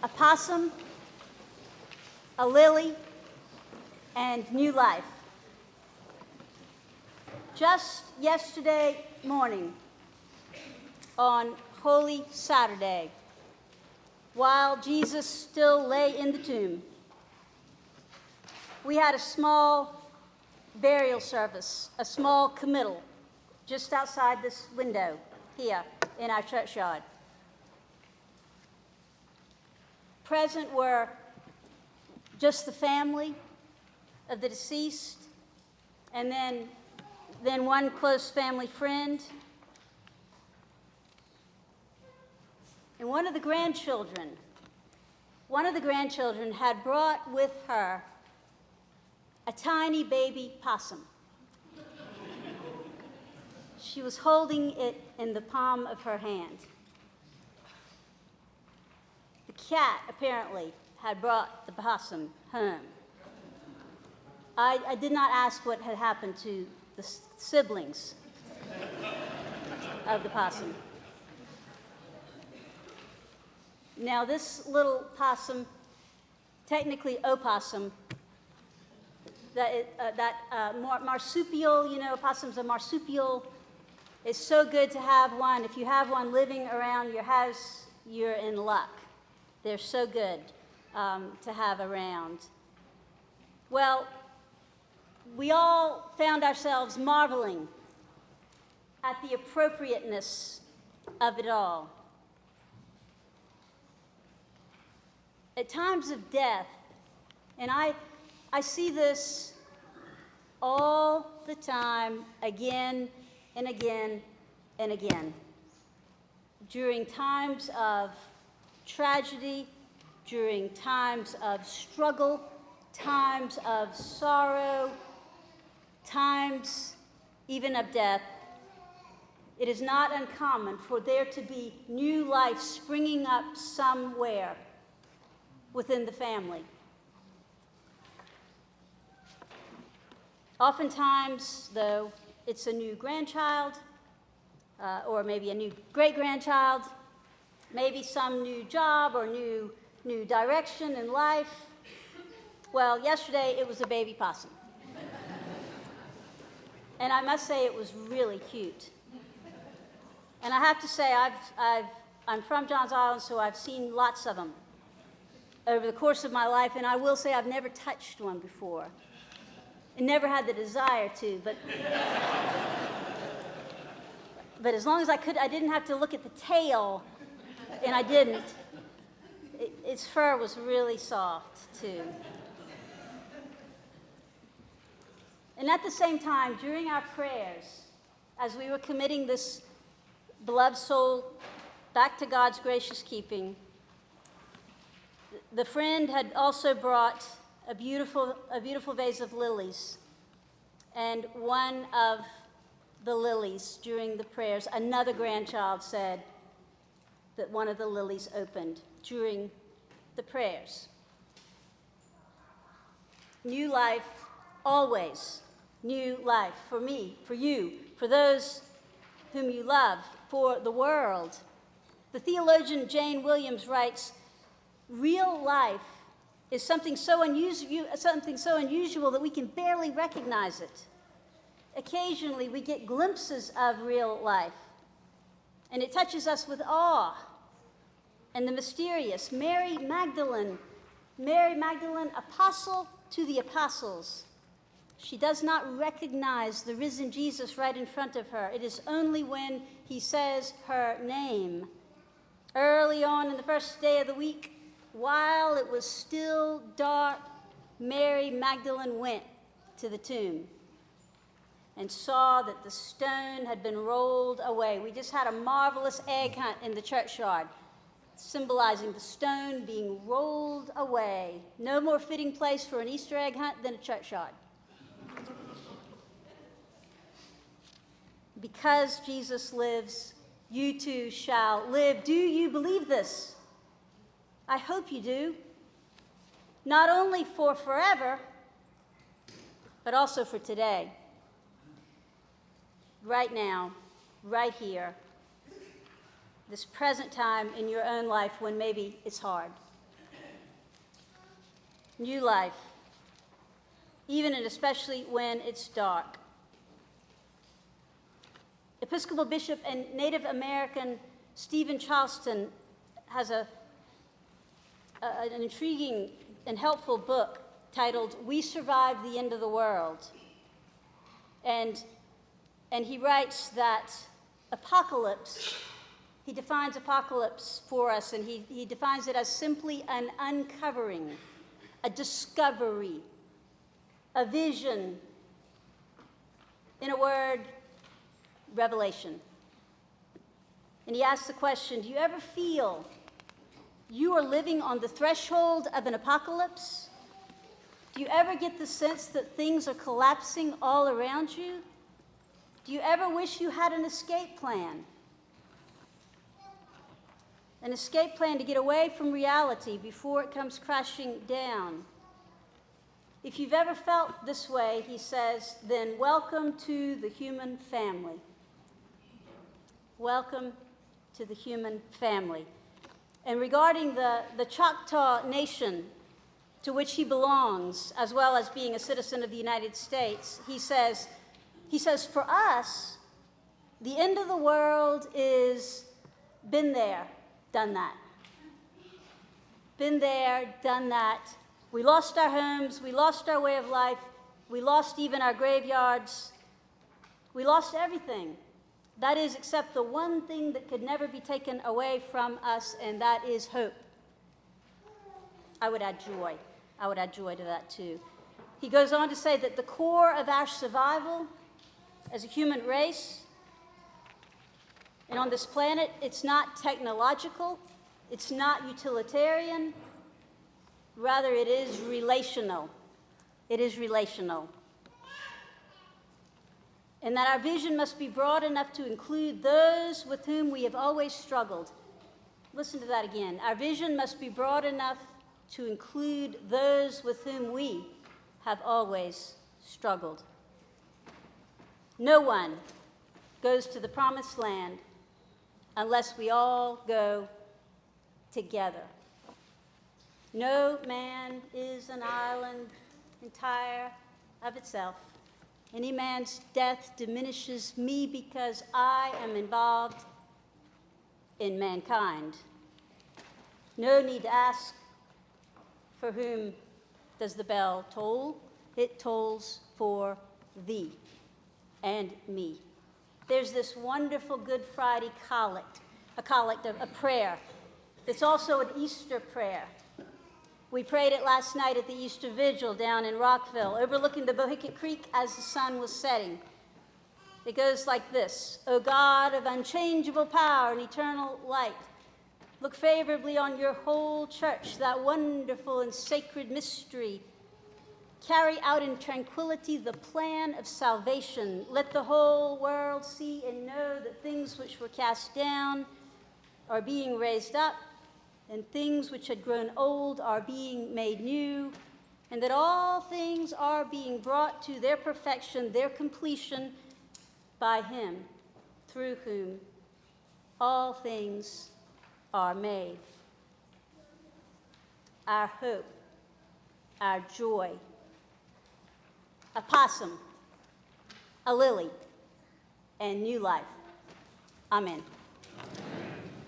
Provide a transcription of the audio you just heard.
a possum, a lily, and new life. Just yesterday morning, on Holy Saturday, while Jesus still lay in the tomb, we had a small burial service, a small committal, just outside this window here in our churchyard. Present were just the family of the deceased, and then one close family friend, and one of the grandchildren had brought with her a tiny baby possum. She was holding it in the palm of her hand. The cat apparently had brought the possum home. I did not ask what had happened to the siblings of the possum. Now, this little possum, technically opossum, marsupial, possums are marsupial. It's so good to have one. If you have one living around your house, you're in luck. They're so good to have around. Well, we all found ourselves marveling at the appropriateness of it all. At times of death, and I see this all the time, again and again and again. During times of tragedy, during times of struggle, times of sorrow, times even of death, it is not uncommon for there to be new life springing up somewhere within the family. Oftentimes, though, it's a new grandchild, or maybe a new great-grandchild, maybe some new job or new direction in life. Well, yesterday it was a baby possum. And I must say it was really cute. And I have to say, I'm from Johns Island, so I've seen lots of them over the course of my life, and I will say I've never touched one before. And never had the desire to, but as long as I could, I didn't have to look at the tail, and I didn't. Its fur was really soft, too. And at the same time, during our prayers, as we were committing this beloved soul back to God's gracious keeping, the friend had also brought a beautiful vase of lilies. And one of the lilies during the prayers, another grandchild said that one of the lilies opened during the prayers. New life, always new life, for me, for you, for those whom you love, for the world. The theologian Jane Williams writes, real life is something so unusual that we can barely recognize it. Occasionally, we get glimpses of real life, and it touches us with awe and the mysterious. Mary Magdalene, apostle to the apostles. She does not recognize the risen Jesus right in front of her. It is only when he says her name. Early on in the first day of the week, while it was still dark, Mary Magdalene went to the tomb and saw that the stone had been rolled away. We just had a marvelous egg hunt in the churchyard, symbolizing the stone being rolled away. No more fitting place for an Easter egg hunt than a churchyard. Because Jesus lives, you too shall live. Do you believe this? I hope you do. Not only for forever, but also for today. Right now, right here, this present time in your own life when maybe it's hard. new life, even and especially when it's dark. Episcopal Bishop and Native American Stephen Charleston has an intriguing and helpful book titled "We Survived the End of the World." And he writes that apocalypse, he defines apocalypse for us, and he defines it as simply an uncovering, a discovery, a vision, in a word, revelation. And he asks the question, do you ever feel you are living on the threshold of an apocalypse? Do you ever get the sense that things are collapsing all around you? Do you ever wish you had an escape plan? An escape plan to get away from reality before it comes crashing down. If you've ever felt this way, he says, then welcome to the human family. Welcome to the human family. And regarding the Choctaw Nation to which he belongs, as well as being a citizen of the United States, he says, for us, the end of the world is been there, done that. Been there, done that. We lost our homes, we lost our way of life, we lost even our graveyards. We lost everything. That is, except the one thing that could never be taken away from us, and that is hope. I would add joy. I would add joy to that too. He goes on to say that the core of our survival as a human race and on this planet, it's not technological, it's not utilitarian, rather it is relational. It is relational. And that our vision must be broad enough to include those with whom we have always struggled. Listen to that again. Our vision must be broad enough to include those with whom we have always struggled. No one goes to the promised land unless we all go together. No man is an island entire of itself. Any man's death diminishes me because I am involved in mankind. No need to ask, for whom does the bell toll? It tolls for thee and me. There's this wonderful Good Friday collect, a prayer. It's also an Easter prayer. We prayed it last night at the Easter Vigil down in Rockville, overlooking the Bohicket Creek as the sun was setting. It goes like this: O God of unchangeable power and eternal light, look favorably on your whole church, that wonderful and sacred mystery. Carry out in tranquility the plan of salvation. Let the whole world see and know that things which were cast down are being raised up, and things which had grown old are being made new, and that all things are being brought to their perfection, their completion, by him, through whom all things are made. Our hope, our joy, a possum, a lily, and new life. Amen.